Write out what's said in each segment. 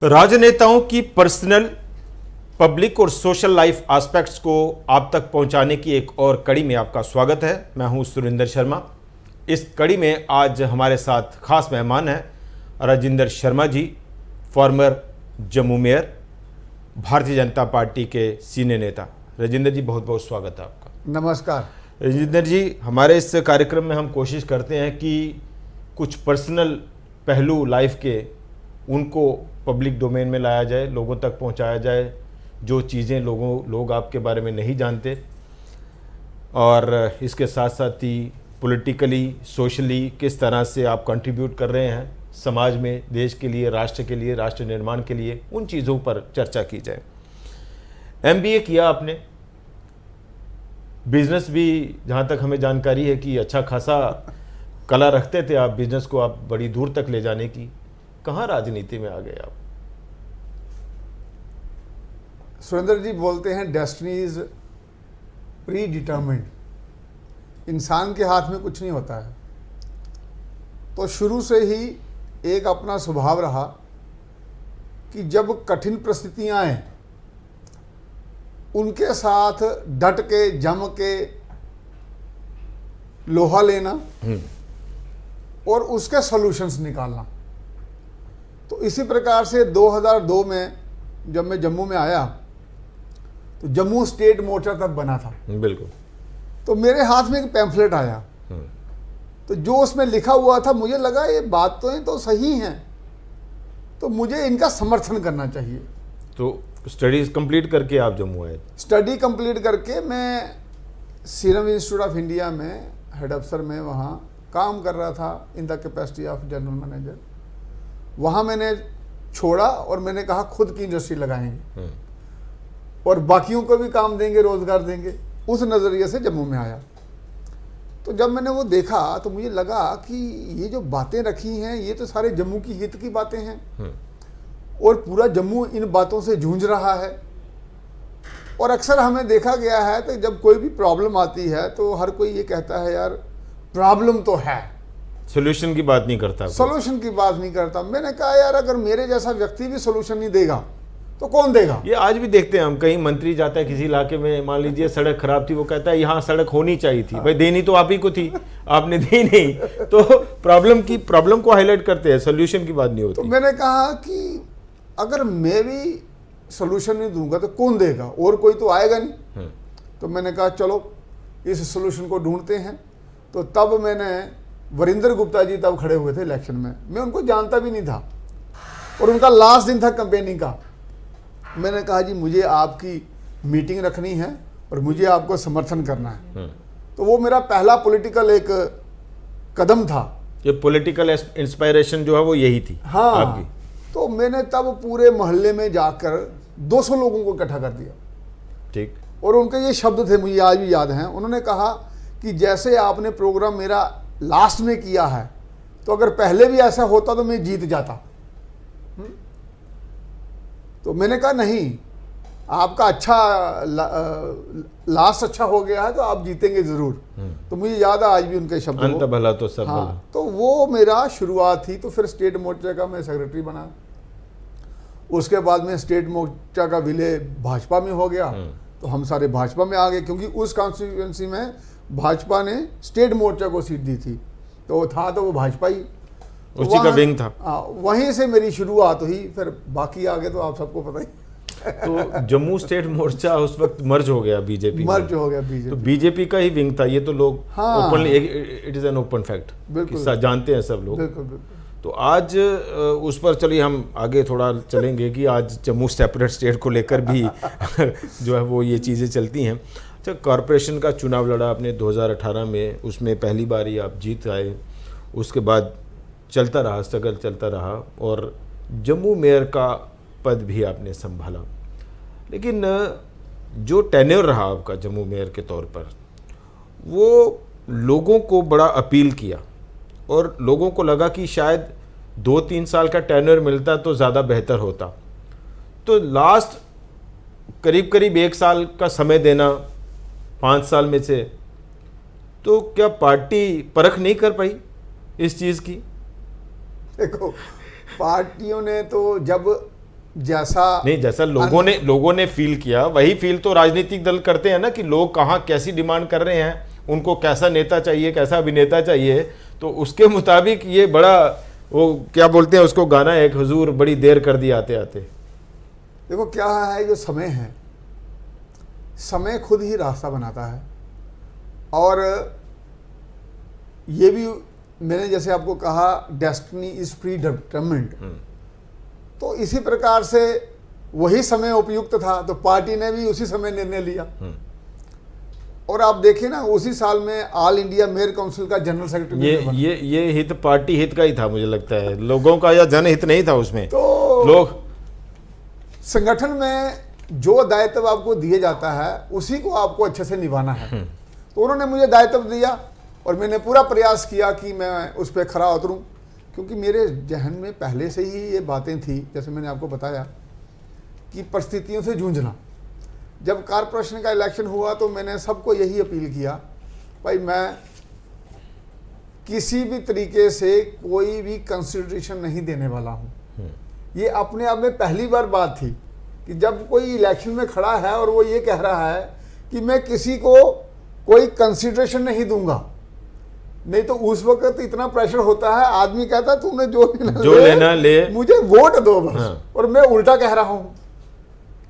राजनेताओं की personal, public और सोशल लाइफ एस्पेक्ट्स को आप तक पहुंचाने की एक और कड़ी में आपका स्वागत है। मैं हूं सुरेंद्र शर्मा। इस कड़ी में आज हमारे साथ खास मेहमान हैं Rajinder Sharma ji, farmer Jammu mayor, Bharatiya Janata party के सीनियर नेता। राजिंदर जी, बहुत बहुत स्वागत है आपका। नमस्कार। राजिंदर जी, हमारे इस कार्यक्रम में हम कोशिश करते हैं कि कुछ पर्सनल पहलू लाइफ के उनको पब्लिक डोमेन में लाया जाए, लोगों तक पहुंचाया जाए, जो चीज़ें लोग आपके बारे में नहीं जानते। और इसके साथ साथ ही पॉलिटिकली, सोशली किस तरह से आप कंट्रीब्यूट कर रहे हैं समाज में, देश के लिए, राष्ट्र निर्माण के लिए, उन चीज़ों पर चर्चा की जाए। MBA किया आपने, बिजनेस भी जहाँ तक हमें जानकारी है कि अच्छा खासा कला रखते थे आप, बिजनेस को आप बड़ी दूर तक ले जाने की। कहाँ राजनीति में आ गए आप? सुरेंद्र जी बोलते हैं डेस्टिनी इज प्री डिटर्मिन्ड, इंसान के हाथ में कुछ नहीं होता है। तो शुरू से ही एक अपना स्वभाव रहा कि जब कठिन परिस्थितियां आए उनके साथ डट के, जम के लोहा लेना और उसके सॉल्यूशंस निकालना। तो इसी प्रकार से 2002 में जब मैं जम्मू में आया तो जम्मू स्टेट मोर्चा तब बना था। बिल्कुल। तो मेरे हाथ में एक पैम्फलेट आया, तो जो उसमें लिखा हुआ था मुझे लगा ये बात तो सही है, तो मुझे इनका समर्थन करना चाहिए। तो स्टडीज कंप्लीट करके आप जम्मू आए? स्टडी कंप्लीट करके मैं सीरम इंस्टीट्यूट ऑफ इंडिया में हेड अफसर में वहाँ काम कर रहा था in the capacity of general manager. वहाँ मैंने छोड़ा और मैंने कहा खुद की इंडस्ट्री लगाएंगे और बाकियों को भी काम देंगे, रोजगार देंगे। उस नज़रिए से जम्मू में आया। तो जब मैंने वो देखा तो मुझे लगा कि ये जो बातें रखी हैं ये तो सारे जम्मू की हित की बातें हैं और पूरा जम्मू इन बातों से जूझ रहा है। और अक्सर हमें देखा गया है तो जब कोई भी प्रॉब्लम आती है तो हर कोई ये कहता है यार प्रॉब्लम तो है, सोल्यूशन की बात नहीं करता। सोल्यूशन की बात नहीं करता। मैंने कहा यार अगर मेरे जैसा व्यक्ति भी सोल्यूशन नहीं देगा तो कौन देगा? ये आज भी देखते हैं हम, कहीं मंत्री जाता है किसी इलाके में, मान लीजिए सड़क खराब थी, वो कहता है यहाँ सड़क होनी चाहिए थी। भाई देनी तो आप ही को थी, आपने दी नहीं। तो प्रॉब्लम को हाईलाइट करते हैं, सोल्यूशन की बात नहीं होती। तो मैंने कहा कि अगर मैं भी सोल्यूशन नहीं दूंगा तो कौन देगा, और कोई तो आएगा नहीं। तो मैंने कहा चलो इस सोल्यूशन को ढूंढते हैं। तो तब मैंने वरिंदर गुप्ता जी तब खड़े हुए थे इलेक्शन में, मैं उनको जानता भी नहीं था और उनका लास्ट दिन था कैंपेनिंग का। मैंने कहा जी मुझे आपकी मीटिंग रखनी है और मुझे आपको समर्थन करना है। तो वो मेरा पहला पॉलिटिकल एक कदम था। ये पॉलिटिकल इंस्पायरेशन जो है वो यही थी हाँ आपकी? तो मैंने तब पूरे मोहल्ले में जाकर 200 लोगों को इकट्ठा कर दिया। ठीक। और उनके ये शब्द थे, मुझे आज भी याद हैं। उन्होंने कहा कि जैसे आपने प्रोग्राम मेरा लास्ट में किया है तो अगर पहले भी ऐसा होता तो मैं जीत जाता। तो मैंने कहा नहीं, आपका अच्छा लास्ट अच्छा हो गया है तो आप जीतेंगे जरूर। तो मुझे याद है आज भी उनके शब्द। अंत भला तो सब हाँ, भला। तो वो मेरा शुरुआत थी। तो फिर स्टेट मोर्चा का मैं सेक्रेटरी बना। उसके बाद में स्टेट मोर्चा का विलय भाजपा में हो गया। तो हम सारे भाजपा में आ गए क्योंकि उस कॉन्स्टिट्यूएंसी में भाजपा ने स्टेट मोर्चा को सीट दी थी। तो वो भाजपा ही उसी का विंग था। वहीं से मेरी शुरुआत हुई। फिर बाकी आगे तो आप सबको पता ही। तो जम्मू स्टेट मोर्चा उस वक्त मर्ज हो गया बीजेपी, मर्ज हो गया बीजेपी। तो बीजेपी का ही विंग था ये, तो लोग openly, it is an open fact, बिल्कुल जानते हैं सब लोग। बिल्कुल बिल्कुल। तो आज उस पर चलिए हम आगे थोड़ा चलेंगे कि आज जम्मू सेपरेट स्टेट को लेकर भी जो है वो ये चीज़ें चलती हैं। अच्छा, कॉरपोरेशन का चुनाव लड़ा आपने 2018 में, उसमें पहली बार ही आप जीत आए। उसके बाद चलता रहा, स्ट्रगल चलता रहा और जम्मू मेयर का पद भी आपने संभाला। लेकिन जो टेन्योर रहा आपका जम्मू मेयर के तौर पर, वो लोगों को बड़ा अपील किया और लोगों को लगा कि शायद 2-3 साल का टेन्योर मिलता तो ज़्यादा बेहतर होता। तो लास्ट करीब 1 साल का समय देना 5 साल में से, तो क्या पार्टी परख नहीं कर पाई इस चीज़ की? देखो पार्टियों ने तो जब जैसा नहीं, जैसा लोगों ने फील किया वही फील तो राजनीतिक दल करते हैं ना, कि लोग कहाँ कैसी डिमांड कर रहे हैं, उनको कैसा नेता चाहिए, कैसा अभिनेता चाहिए, तो उसके मुताबिक ये बड़ा, वो क्या बोलते हैं उसको, गाना एक हुजूर बड़ी देर कर दी आते आते। देखो क्या है, जो समय है, समय खुद ही रास्ता बनाता है। और ये भी मैंने जैसे आपको कहा, डेस्टिनी इज प्री डिटरमिन्ड, तो इसी प्रकार से वही समय उपयुक्त था, तो पार्टी ने भी उसी समय निर्णय लिया। और आप देखें ना, उसी साल में ऑल इंडिया मेयर काउंसिल का जनरल सेक्रेटरी ये हित पार्टी हित का ही था, मुझे लगता है, लोगों का या जनहित नहीं था उसमें। तो लोग संगठन में जो दायित्व आपको दिया जाता है उसी को आपको अच्छे से निभाना है। तो उन्होंने मुझे दायित्व दिया और मैंने पूरा प्रयास किया कि मैं उस पर खरा उतरूं, क्योंकि मेरे जहन में पहले से ही ये बातें थी, जैसे मैंने आपको बताया कि परिस्थितियों से जूझना। जब कारपोरेशन का इलेक्शन हुआ तो मैंने सबको यही अपील किया, भाई मैं किसी भी तरीके से कोई भी कंसिडरेशन नहीं देने वाला हूँ। ये अपने आप में पहली बार बात थी कि जब कोई इलेक्शन में खड़ा है और वो ये कह रहा है कि मैं किसी को कोई कंसिडरेशन नहीं दूंगा। नहीं तो उस वक्त इतना प्रेशर होता है, आदमी कहता है तुमने जो लेना ले, मुझे वोट दो बस। और मैं उल्टा कह रहा हूं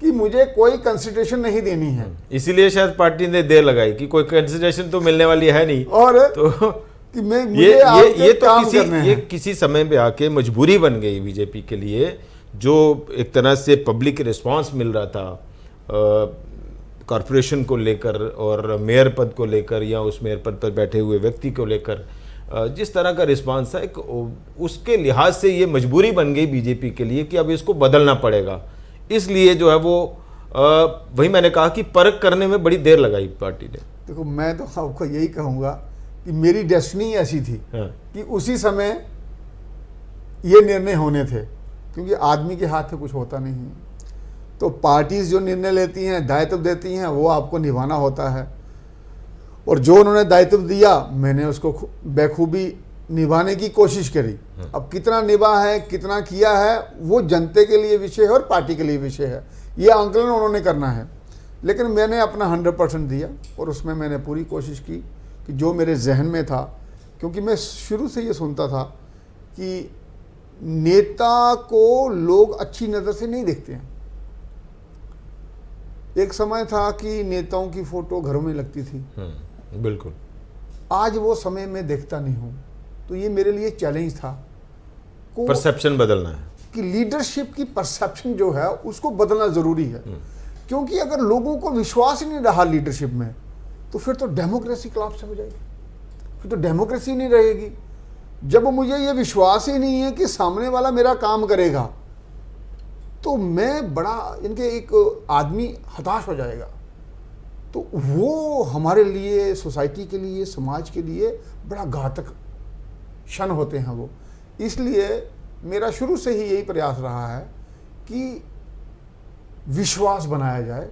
कि मुझे कोई कंसिडरेशन नहीं देनी है। इसीलिए शायद पार्टी ने देर लगाई कि कोई कंसिडरेशन तो मिलने वाली है नहीं, और तो कि मैं ये तो किसी समय पे आके मजबूरी बन गई बीजेपी के लिए, जो एक तरह से पब्लिक रिस्पांस मिल रहा था कॉरपोरेशन को लेकर और मेयर पद को लेकर, या उस मेयर पद पर बैठे हुए व्यक्ति को लेकर जिस तरह का रिस्पांस था, उसके लिहाज से ये मजबूरी बन गई बीजेपी के लिए कि अब इसको बदलना पड़ेगा। इसलिए जो है वो वही मैंने कहा कि परख करने में बड़ी देर लगाई पार्टी ने। देखो मैं तो आपको यही कहूँगा कि मेरी डेस्टिनी ऐसी थी कि उसी समय ये निर्णय होने थे, क्योंकि आदमी के हाथ में कुछ होता नहीं है। तो पार्टीज जो निर्णय लेती हैं, दायित्व देती हैं, वो आपको निभाना होता है। और जो उन्होंने दायित्व दिया मैंने उसको बेखूबी निभाने की कोशिश करी। अब कितना निभा है, कितना किया है, वो जनता के लिए विषय है और पार्टी के लिए विषय है, ये आंकलन उन्होंने करना है। लेकिन मैंने अपना 100% दिया और उसमें मैंने पूरी कोशिश की कि जो मेरे जहन में था, क्योंकि मैं शुरू से ये सुनता था कि नेता को लोग अच्छी नज़र से नहीं देखते हैं। एक समय था कि नेताओं की फोटो घरों में लगती थी, बिल्कुल। आज वो समय मैं देखता नहीं हूँ। तो ये मेरे लिए चैलेंज था, परसेप्शन बदलना है, कि लीडरशिप की परसेप्शन जो है उसको बदलना ज़रूरी है। क्योंकि अगर लोगों को विश्वास ही नहीं रहा लीडरशिप में, तो फिर तो डेमोक्रेसी कोलैप्स हो जाएगी, फिर तो डेमोक्रेसी नहीं रहेगी। जब मुझे ये विश्वास ही नहीं है कि सामने वाला मेरा काम करेगा, तो मैं बड़ा इनके एक आदमी हताश हो जाएगा। तो वो हमारे लिए, सोसाइटी के लिए, समाज के लिए बड़ा घातक क्षण होते हैं वो। इसलिए मेरा शुरू से ही यही प्रयास रहा है कि विश्वास बनाया जाए,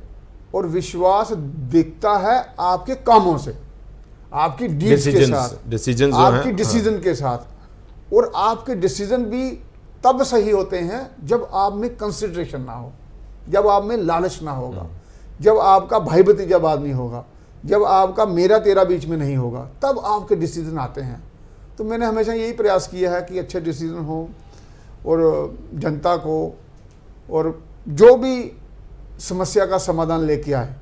और विश्वास दिखता है आपके कामों से, आपकी डीड्स के साथ, डिसीजन आपकी डिसीजन के साथ। और आपके डिसीजन भी तब सही होते हैं जब आप में कंसिडरेशन ना हो, जब आप में लालच ना होगा, जब आपका भाई भतीजावाद नहीं होगा, जब आपका मेरा तेरा बीच में नहीं होगा, तब आपके डिसीजन आते हैं। तो मैंने हमेशा यही प्रयास किया है कि अच्छे डिसीजन हो और जनता को, और जो भी समस्या का समाधान लेके आए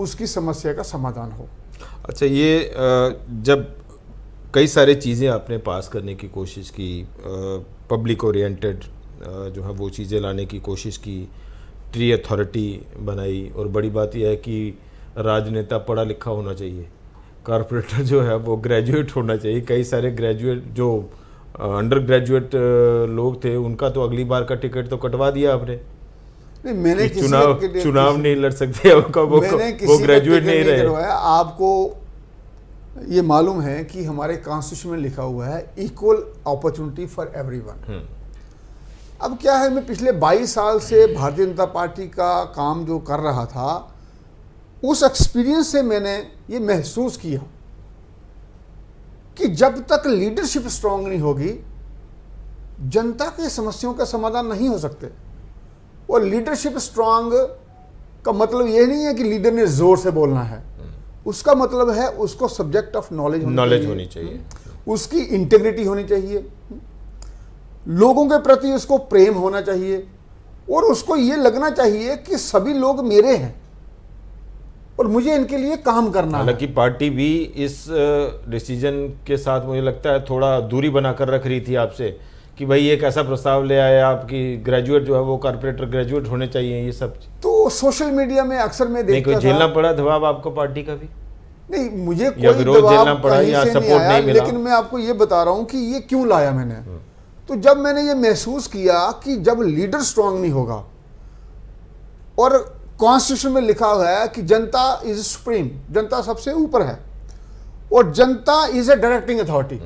उसकी समस्या का समाधान हो। अच्छा, ये जब कई सारी चीज़ें आपने पास करने की कोशिश की, पब्लिक ओरिएंटेड जो है वो चीज़ें लाने की कोशिश की, ट्री अथॉरिटी बनाई, और बड़ी बात यह है कि राजनेता पढ़ा लिखा होना चाहिए, कॉरपोरेटर जो है वो ग्रेजुएट होना चाहिए। कई सारे ग्रेजुएट जो अंडर ग्रेजुएट लोग थे, उनका तो अगली बार का टिकट तो कटवा दिया आपने। नहीं, मैंने चुनाव नहीं लड़ सकते, वो ग्रेजुएट नहीं रहे। आपको ये मालूम है कि हमारे कॉन्स्टिट्यूशन में लिखा हुआ है इक्वल अपॉर्चुनिटी फॉर एवरीवन। अब क्या है, मैं पिछले 22 साल से भारतीय जनता पार्टी का काम जो कर रहा था, उस एक्सपीरियंस से मैंने ये महसूस किया कि जब तक लीडरशिप स्ट्रांग नहीं होगी, जनता की समस्याओं का समाधान नहीं हो सकते। और लीडरशिप स्ट्रांग का मतलब ये नहीं है कि लीडर ने जोर से बोलना है, उसका मतलब है उसको सब्जेक्ट ऑफ नॉलेज होनी चाहिए, उसकी इंटेग्रिटी होनी चाहिए, लोगों के प्रति उसको प्रेम होना चाहिए, और उसको ये लगना चाहिए कि सभी लोग मेरे हैं और मुझे इनके लिए काम करना है। हालांकि पार्टी भी इस डिसीजन के साथ मुझे लगता है थोड़ा दूरी बनाकर रख रही थी आपसे कि भाई एक ऐसा प्रस्ताव ले आए आपकी ग्रेजुएट जो है वो कॉर्पोरेटर ग्रेजुएट होने चाहिए, ये सब। तो सोशल मीडिया में अक्सर मैं देखता था, झेलना पड़ा दबाव आपको पार्टी का भी? नहीं, मुझे या कोई विरोध झेलना दबाव पड़ा कहीं या से नहीं सपोर्ट आया, नहीं मिला? लेकिन मैं आपको ये बता रहा हूं कि ये क्यों लाया मैंने। तो जब मैंने ये महसूस किया कि जब लीडर स्ट्रांग नहीं होगा, और कॉन्स्टिट्यूशन में लिखा हुआ है कि जनता इज सुप्रीम, जनता सबसे ऊपर है, और जनता is a directing authority,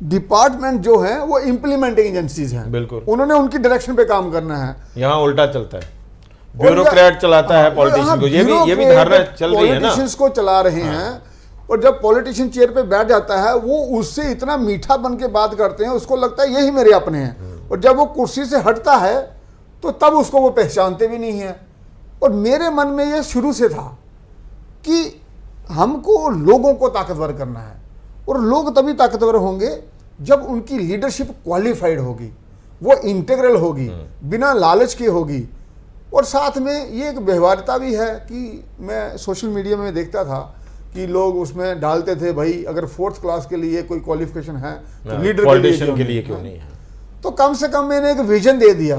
department जो है वो इंप्लीमेंटिंग एजेंसीज हैं, बिल्कुल, उन्होंने उनकी डायरेक्शन पे काम करना है। यहाँ उल्टा चलता है, ब्यूरोक्रेट चलाता है पॉलिटिशियन को, ये भी धारणा चल रही है ना, पॉलिटिशियंस को चला रहे हैं। और जब पॉलिटिशियन चेयर पे बैठ जाता है वो उससे इतना मीठा बन के बात करते हैं, उसको लगता है यही मेरे अपने हैं, और जब वो कुर्सी से हटता है तो तब उसको वो पहचानते भी नहीं है। और मेरे मन में ये शुरू से था कि हमको लोगों को ताकतवर करना है, और लोग तभी ताकतवर होंगे जब उनकी लीडरशिप क्वालिफाइड होगी, वो इंटीग्रल होगी, बिना लालच की होगी। और साथ में ये एक व्यवहारिता भी है कि मैं सोशल मीडिया में देखता था कि लोग उसमें डालते थे भाई अगर 4th क्लास के लिए कोई क्वालिफिकेशन है तो लीडर के लिए क्यों नहीं है। तो कम से कम मैंने एक विजन दे दिया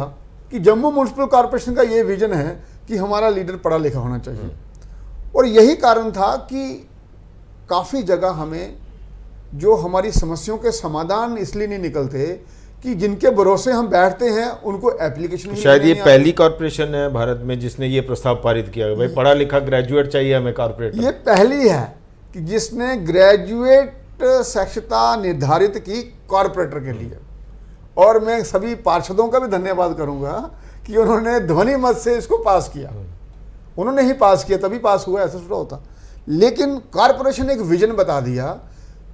कि जम्मू म्युनिसिपल कॉर्पोरेशन का ये विजन है कि हमारा लीडर पढ़ा लिखा होना चाहिए। और यही कारण था कि काफ़ी जगह हमें जो हमारी समस्याओं के समाधान इसलिए नहीं निकलते कि जिनके भरोसे हम बैठते हैं उनको एप्लीकेशन, शायद ये पहली कॉर्पोरेशन है भारत में जिसने ये प्रस्ताव पारित किया भाई पढ़ा लिखा ग्रेजुएट चाहिए हमें कॉर्पोरेटर। ये पहली है कि जिसने ग्रेजुएट शिक्षता निर्धारित की कॉर्पोरेटर के लिए। और मैं सभी पार्षदों का भी धन्यवाद करूंगा कि उन्होंने ध्वनि मत से इसको पास किया, उन्होंने ही पास किया, तभी पास हुआ, ऐसा थोड़ा होता। लेकिन कॉर्पोरेशन ने एक विजन बता दिया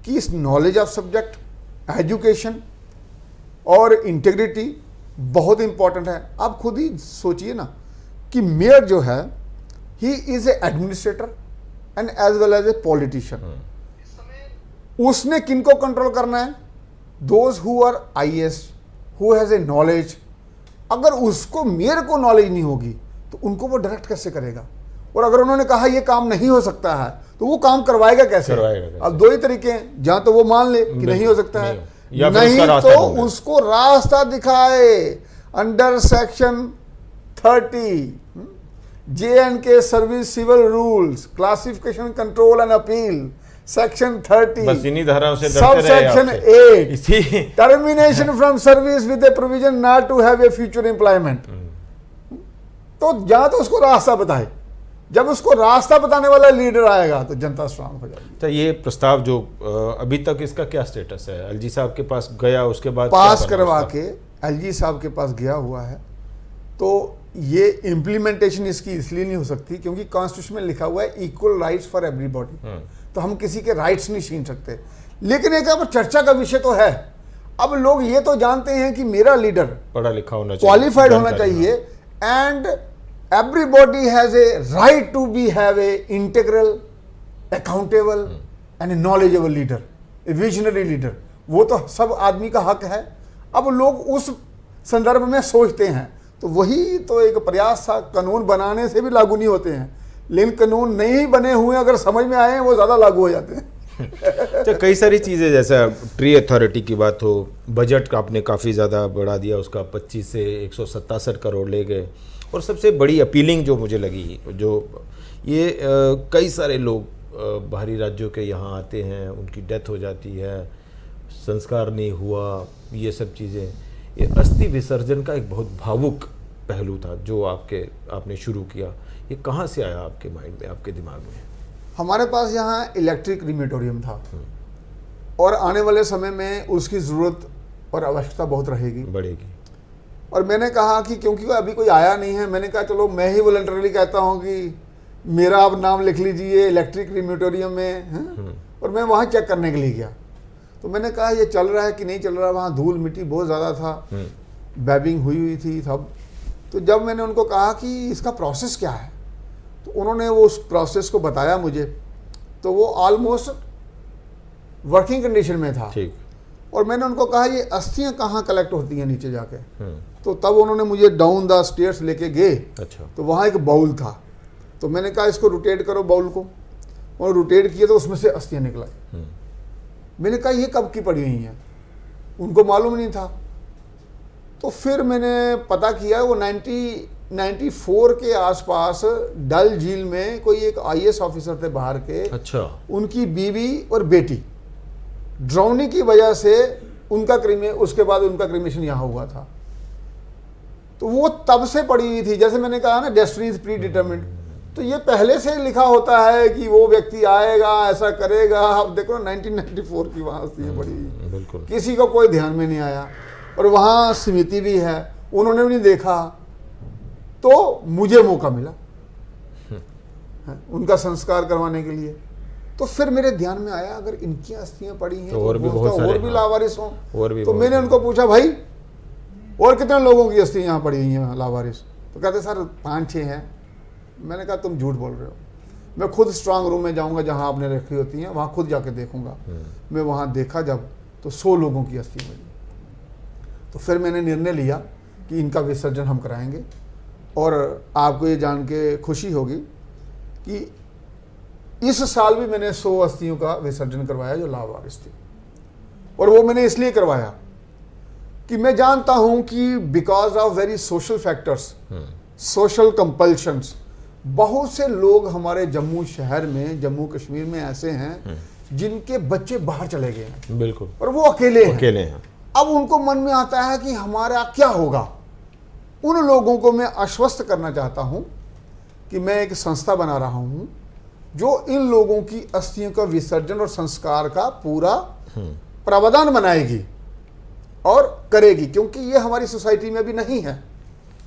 कि इस नॉलेज ऑफ सब्जेक्ट, एजुकेशन और इंटीग्रिटी बहुत इंपॉर्टेंट है। आप खुद ही सोचिए ना कि मेयर जो है he is a administrator and as well as a politician. उसने किनको कंट्रोल करना है? Those who are IAS, who has a knowledge. अगर उसको मेयर को नॉलेज नहीं होगी तो उनको वो डायरेक्ट कैसे करेगा? और अगर उन्होंने कहा ये काम नहीं हो सकता है तो वो काम करवाएगा कैसे? अब दो ही तरीके हैं, जहां तो वो मान ले कि नहीं हो सकता है, नहीं तो उसको रास्ता दिखाए। Under section 30 J&K service civil rules, classification control and appeal, section 30, बस इन्हीं धाराओं से सब section 8, termination from service with a provision not to have a future employment. तो जहां तो उसको रास्ता बताए, जब उसको रास्ता बताने वाला लीडर आएगा तो जनता स्ट्रांग हो जाएगी। तो ये प्रस्ताव जो अभी तक इसका क्या स्टेटस है? LG साहब के पास गया, उसके बाद पास करवा के LG साहब के पास गया हुआ है। तो ये इम्प्लीमेंटेशन इसकी इसलिए नहीं हो सकती क्योंकि कॉन्स्टिट्यूशन में लिखा हुआ है इक्वल राइट्स फॉर एवरीबॉडी, तो हम किसी के राइट्स नहीं छीन सकते। लेकिन एक अब चर्चा का विषय तो है, अब लोग ये तो जानते हैं कि मेरा लीडर पढ़ा लिखा होना चाहिए, क्वालिफाइड होना चाहिए, and everybody has a right to be have a integral, accountable and a knowledgeable leader, a visionary leader। वो तो सब आदमी का हक है। अब लोग उस संदर्भ में सोचते हैं, तो वही तो एक प्रयास था। कानून बनाने से भी लागू नहीं होते हैं, लेकिन कानून नहीं बने हुए अगर समझ में आए वो ज़्यादा लागू हो जाते हैं। तो कई सारी चीज़ें, जैसा ट्री अथॉरिटी की बात हो, बजट आपने काफ़ी ज़्यादा बढ़ा दिया, उसका 25 से 167 करोड़ ले गए। और सबसे बड़ी अपीलिंग जो मुझे लगी, जो ये कई सारे लोग बाहरी राज्यों के यहाँ आते हैं, उनकी डेथ हो जाती है, संस्कार नहीं हुआ, ये सब चीज़ें, ये अस्थि विसर्जन का एक बहुत भावुक पहलू था जो आपने शुरू किया। ये कहाँ से आया आपके माइंड में, आपके दिमाग में? हमारे पास यहाँ इलेक्ट्रिक क्रीमेटोरियम था और आने वाले समय में उसकी ज़रूरत और आवश्यकता बहुत रहेगी, बढ़ेगी। और मैंने कहा कि क्योंकि अभी कोई आया नहीं है, मैंने कहा चलो मैं ही वॉलंटरली कहता हूँ कि मेरा आप नाम लिख लीजिए इलेक्ट्रिक क्रीमेटोरियम में। और मैं वहाँ चेक करने के लिए गया, तो मैंने कहा ये चल रहा है कि नहीं चल रहा। वहाँ धूल मिट्टी बहुत ज़्यादा था, बैबिंग हुई थी सब, तो जब मैंने उनको कहा कि इसका प्रोसेस क्या है, तो उन्होंने वो उस प्रोसेस को बताया मुझे। तो वो ऑलमोस्ट वर्किंग कंडीशन में था। ठीक। और मैंने उनको कहा ये अस्थियां कहाँ कलेक्ट होती हैं नीचे जाके। तो तब उन्होंने मुझे डाउन द स्टेयर्स लेके गए। अच्छा। तो वहाँ एक बाउल था, तो मैंने कहा इसको रोटेट करो बाउल को, और रोटेट किया तो उसमें से अस्थियां निकला। मैंने कहा ये कब की पड़ी हुई हैं, उनको मालूम नहीं था। तो फिर मैंने पता किया, वो 1994 के आसपास डल झील में कोई एक IAS ऑफिसर थे बाहर के। अच्छा। उनकी बीवी और बेटी ड्राउनिंग की वजह से उसके बाद उनका क्रिमेशन यहाँ हुआ था। तो वो तब से पड़ी हुई थी, जैसे मैंने कहा ना डेस्टिनी इज प्री डिटरमिन्ड। तो ये पहले से लिखा होता है कि वो व्यक्ति आएगा, ऐसा करेगा। अब देखो ना 1994 की वहाँ अस्थियाँ पड़ी हुई, बिल्कुल। किसी को कोई ध्यान में नहीं आया। और वहाँ समिति भी है, उन्होंने भी नहीं देखा। तो मुझे मौका मिला उनका संस्कार करवाने के लिए। तो फिर मेरे ध्यान में आया अगर इनकी अस्थियां पड़ी हैं तो और भी बहुत सारे, और भी लावारिस हों। और भी तो मैंने उनको पूछा भाई और कितने लोगों की अस्थियां यहाँ पड़ी हुई हैं लावारिस? तो कहते सर 5-6 हैं। मैंने कहा तुम झूठ बोल रहे हो, मैं खुद स्ट्रांग रूम में जाऊंगा जहाँ आपने रखी होती हैं, वहाँ खुद जाके देखूंगा। मैं वहाँ देखा जब, तो 100 लोगों की अस्थियां मिली। तो फिर मैंने निर्णय लिया कि इनका विसर्जन हम कराएंगे। और आपको ये जान के खुशी होगी कि इस साल भी मैंने 100 अस्थियों का विसर्जन करवाया जो लावारिस थी। और वो मैंने इसलिए करवाया कि मैं जानता हूं कि because of very social factors, social compulsions, बहुत से लोग हमारे जम्मू शहर में, जम्मू कश्मीर में ऐसे हैं जिनके बच्चे बाहर चले गए हैं। बिल्कुल। और वो अकेले हैं। अब उनको मन में आता है कि हमारा क्या होगा। उन लोगों को मैं आश्वस्त करना चाहता हूं कि मैं एक संस्था बना रहा हूं जो इन लोगों की अस्थियों का विसर्जन और संस्कार का पूरा प्रावधान बनाएगी और करेगी, क्योंकि ये हमारी सोसाइटी में अभी नहीं है।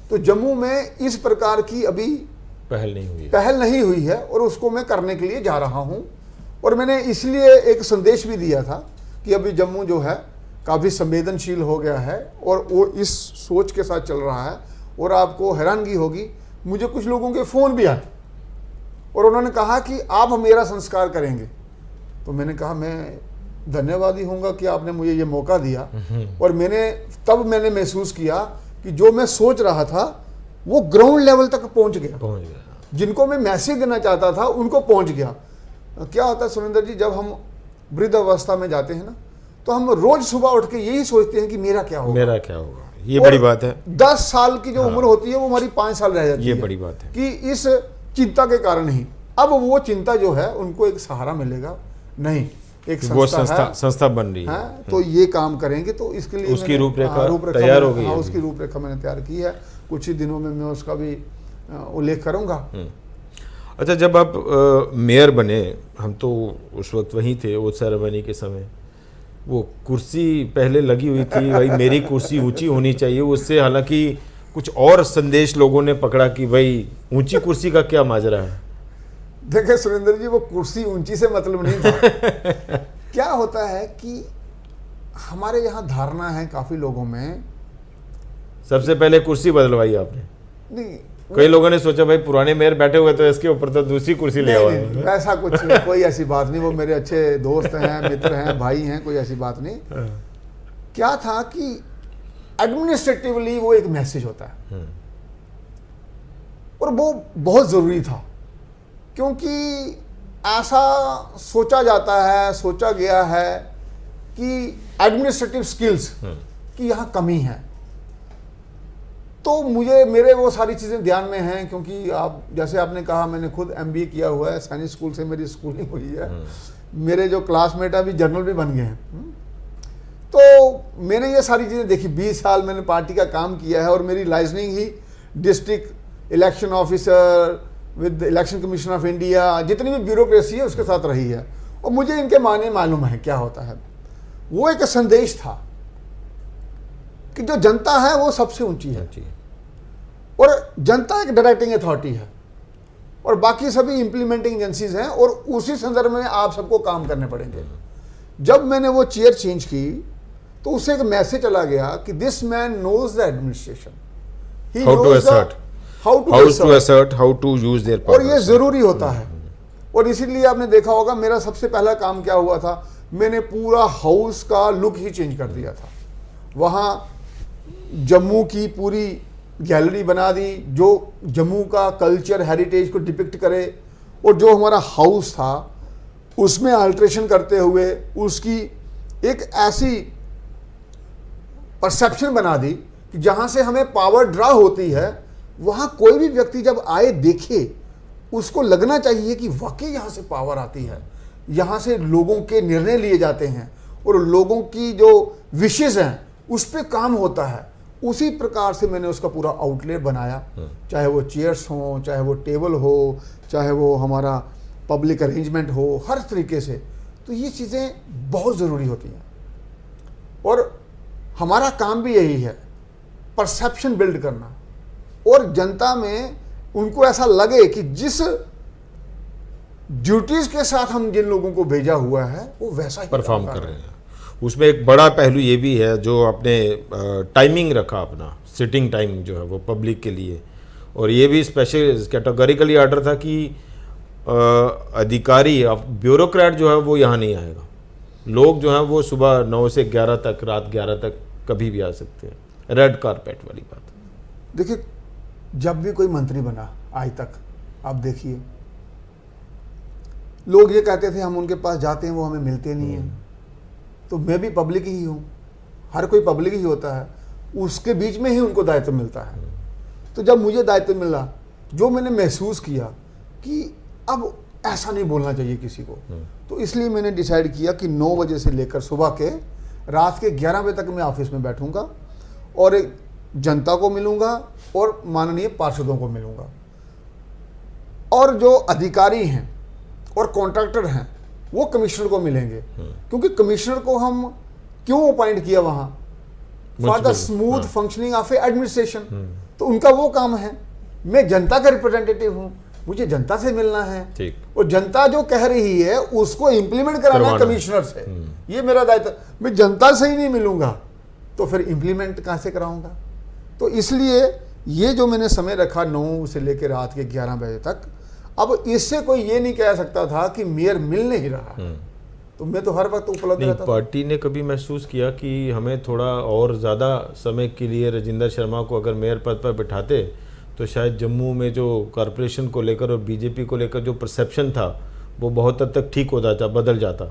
तो जम्मू में इस प्रकार की अभी पहल नहीं हुई है और उसको मैं करने के लिए जा रहा हूं। और मैंने इसलिए एक संदेश भी दिया था कि अभी जम्मू जो है काफ़ी संवेदनशील हो गया है और वो इस सोच के साथ चल रहा है। और आपको हैरानगी होगी, मुझे कुछ लोगों के फ़ोन भी आए और उन्होंने कहा कि आप मेरा संस्कार करेंगे। तो मैंने कहा मैं धन्यवादी हूँगा कि आपने मुझे ये मौका दिया। और तब मैंने महसूस किया कि जो मैं सोच रहा था वो ग्राउंड लेवल तक पहुँच गया। जिनको मैं मैसेज देना चाहता था उनको पहुँच गया। क्या होता है सुरेंद्र जी, जब हम वृद्ध अवस्था में जाते हैं ना, तो हम रोज सुबह उठ के यही सोचते हैं कि मेरा क्या होगा। ये बड़ी बात है। 10 साल की जो उम्र होती है वो हमारी 5 साल रह जाती है। ये बड़ी बात है कि इस चिंता के कारण ही अब वो चिंता जो है उनको एक सहारा मिलेगा नहीं, एक संस्था बन रही है। तो ये काम करेंगे। तो इसके लिए उसकी रूपरेखा तैयार हो गई है। उसकी रूपरेखा मैंने तैयार की है। कुछ ही दिनों में मैं उसका भी उल्लेख करूंगा। अच्छा, जब आप मेयर बने, हम तो उस वक्त वहीं थे उस सेरेमनी के समय, वो कुर्सी पहले लगी हुई थी, भाई मेरी कुर्सी ऊंची होनी चाहिए। उससे हालांकि कुछ और संदेश लोगों ने पकड़ा कि भाई ऊंची कुर्सी का क्या माजरा है। देखिए सुरेंद्र जी, वो कुर्सी ऊंची से मतलब नहीं था। क्या होता है कि हमारे यहाँ धारणा है काफी लोगों में, सबसे पहले कुर्सी बदलवाई आपने? नहीं, कई लोगों ने सोचा भाई पुराने मेयर बैठे हुए तो इसके ऊपर तो दूसरी कुर्सी ले आओ। ऐसा कुछ नहीं, कोई ऐसी बात नहीं। वो मेरे अच्छे दोस्त हैं, मित्र हैं, भाई हैं, कोई ऐसी बात नहीं। क्या था कि एडमिनिस्ट्रेटिवली वो एक मैसेज होता है और वो बहुत ज़रूरी था, क्योंकि ऐसा सोचा जाता है, सोचा गया है कि एडमिनिस्ट्रेटिव स्किल्स की यहाँ कमी है। तो मेरे वो सारी चीज़ें ध्यान में हैं, क्योंकि आप जैसे आपने कहा, मैंने खुद MBA किया हुआ है, सैनिक स्कूल से मेरी स्कूलिंग हुई है। मेरे जो क्लासमेट अभी जनरल भी बन गए हैं। तो मैंने ये सारी चीज़ें देखी। 20 साल मैंने पार्टी का काम किया है और मेरी liaisoning he district election officer with election commission of India, जितनी भी ब्यूरोक्रेसी है उसके साथ रही है। और मुझे इनके माने मालूम है क्या होता है। वो एक संदेश था कि जो जनता है वो सबसे ऊंची है और जनता एक डायरेक्टिंग अथॉरिटी है और बाकी सभी इंप्लीमेंटिंग एजेंसीज हैं, और उसी संदर्भ में आप सबको काम करने पड़ेंगे। जब मैंने वो चेयर चेंज की तो उससे एक मैसेज चला गया कि this man knows the administration, He How to knows the- assert. how to How to assert. assert, how to use their और ये powers. जरूरी होता है। और इसीलिए आपने देखा होगा मेरा सबसे पहला काम क्या हुआ था, मैंने पूरा हाउस का लुक ही चेंज कर दिया था। वहाँ जम्मू की पूरी गैलरी बना दी जो जम्मू का कल्चर हेरिटेज को डिपिक्ट करे, और जो हमारा हाउस था उसमें अल्ट्रेशन करते हुए उसकी एक ऐसी परसेप्शन बना दी कि जहाँ से हमें पावर ड्रा होती है वहाँ कोई भी व्यक्ति जब आए देखे उसको लगना चाहिए कि वाकई यहाँ से पावर आती है, यहाँ से लोगों के निर्णय लिए जाते हैं और लोगों की जो विशेष हैं उस पर काम होता है। उसी प्रकार से मैंने उसका पूरा आउटलेट बनाया, चाहे वो चेयर्स हो, चाहे वो टेबल हो, चाहे वो हमारा पब्लिक अरेंजमेंट हो, हर तरीके से। तो ये चीज़ें बहुत ज़रूरी होती हैं और हमारा काम भी यही है, परसेप्शन बिल्ड करना, और जनता में उनको ऐसा लगे कि जिस ड्यूटीज के साथ हम जिन लोगों को भेजा हुआ है वो वैसा ही परफॉर्म काम कर रहे हैं। उसमें एक बड़ा पहलू ये भी है जो आपने टाइमिंग रखा अपना, सिटिंग टाइम जो है वो पब्लिक के लिए, और ये भी स्पेशल कैटेगोरिकली ऑर्डर था कि अधिकारी ब्यूरोक्रेट जो है वो यहाँ नहीं आएगा, लोग जो हैं वो सुबह 9 से 11 तक, रात 11 तक कभी भी आ सकते हैं। रेड कारपेट वाली बात। देखिए, जब भी कोई मंत्री बना आज तक आप देखिए, लोग ये कहते थे हम उनके पास जाते हैं वो हमें मिलते नहीं हैं। तो मैं भी पब्लिक ही हूँ, हर कोई पब्लिक ही होता है, उसके बीच में ही उनको दायित्व मिलता है। तो जब मुझे दायित्व मिला, जो मैंने महसूस किया कि अब ऐसा नहीं बोलना चाहिए किसी को, तो इसलिए मैंने डिसाइड किया कि 9 बजे से लेकर सुबह के रात के 11 बजे तक मैं ऑफिस में बैठूंगा और जनता को मिलूंगा और माननीय पार्षदों को मिलूंगा, और जो अधिकारी हैं और कॉन्ट्रैक्टर हैं वो कमिश्नर को मिलेंगे, क्योंकि कमिश्नर को हम क्यों अपॉइंट किया वहाँ, for the smooth functioning of A administration. तो उनका वो काम है, मैं जनता का रिप्रेजेंटेटिव हूँ, मुझे जनता से मिलना है, और जनता जो कह रही है उसको इम्प्लीमेंट कराना है कमिश्नर से, ये मेरा दायित्व। मैं जनता से ही नहीं मिलूंगा तो फिर इम्प्लीमेंट कहाँ से कराऊंगा। तो इसलिए ये जो मैंने समय रखा 9 से लेकर रात के 11 बजे तक, अब इससे कोई ये नहीं कह सकता था कि मेयर मिल नहीं रहा, तो मैं तो हर वक्त उपलब्ध रहता था। पार्टी ने कभी महसूस किया कि हमें थोड़ा और ज़्यादा समय के लिए राजिंदर शर्मा को अगर मेयर पद पर बिठाते तो शायद जम्मू में जो कॉरपोरेशन को लेकर और बीजेपी को लेकर जो परसेप्शन था वो बहुत हद तक ठीक हो जाता, बदल जाता?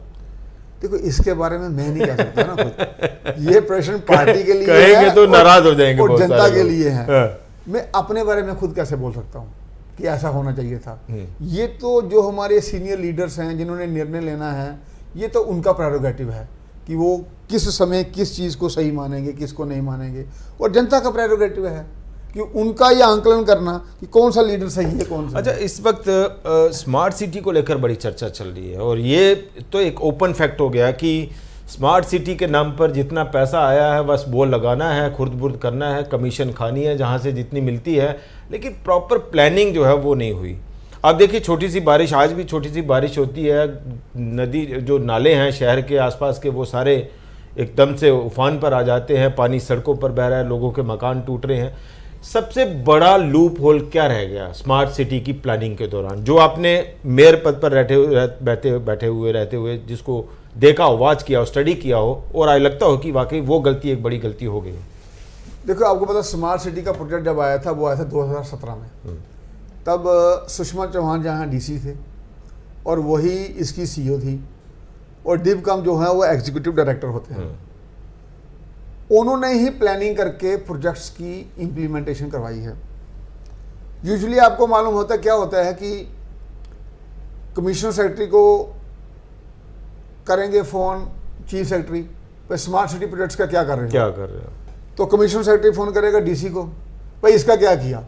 देखो, इसके बारे में मैं नहीं कह सकता ना खुद। ये प्रश्न पार्टी के लिए कहेंगे है तो नाराज हो जाएंगे, और जनता के लिए है। हाँ। मैं अपने बारे में खुद कैसे बोल सकता हूँ कि ऐसा होना चाहिए था। ये तो जो हमारे सीनियर लीडर्स हैं जिन्होंने निर्णय लेना है, ये तो उनका प्रेरोगेटिव है कि वो किस समय किस चीज़ को सही मानेंगे, किसको नहीं मानेंगे, और जनता का प्रेरोगेटिव है कि उनका ये आंकलन करना कि कौन सा लीडर सही है, कौन सा। अच्छा, इस वक्त स्मार्ट सिटी को लेकर बड़ी चर्चा चल रही है, और ये तो एक ओपन फैक्ट हो गया कि स्मार्ट सिटी के नाम पर जितना पैसा आया है बस वो लगाना है, खुर्द-बुर्द करना है, कमीशन खानी है जहाँ से जितनी मिलती है, लेकिन प्रॉपर प्लानिंग जो है वो नहीं हुई। अब देखिए, छोटी सी बारिश, आज भी छोटी सी बारिश होती है, नदी जो नाले हैं शहर के आसपास के वो सारे एकदम से उफान पर आ जाते हैं, पानी सड़कों पर बह रहा है, लोगों के मकान टूट रहे हैं। सबसे बड़ा लूप होल क्या रह गया स्मार्ट सिटी की प्लानिंग के दौरान, जो आपने मेयर पद पर बैठे हुए रहते हुए जिसको देखा हो, वॉच किया हो, स्टडी किया हो, और आई लगता हो कि वाकई वो गलती एक बड़ी गलती हो गई? देखो, आपको पता, स्मार्ट सिटी का प्रोजेक्ट जब आया था वो आया था 2017 में। तब सुषमा चौहान जहाँ डीसी थे और वही इसकी सीईओ थी, और डिबकॉम जो है वो एग्जीक्यूटिव डायरेक्टर होते हैं। उन्होंने ही प्लानिंग करके प्रोजेक्ट्स की इम्प्लीमेंटेशन करवाई है। यूजुअली आपको मालूम होता है क्या होता है कि कमिश्नर सेक्रेटरी को करेंगे फ़ोन चीफ सेक्रेटरी भाई स्मार्ट सिटी प्रोजेक्ट्स का क्या कर रहे हो, तो कमिश्नर सेक्रेटरी फ़ोन करेगा डीसी को, भाई इसका क्या किया।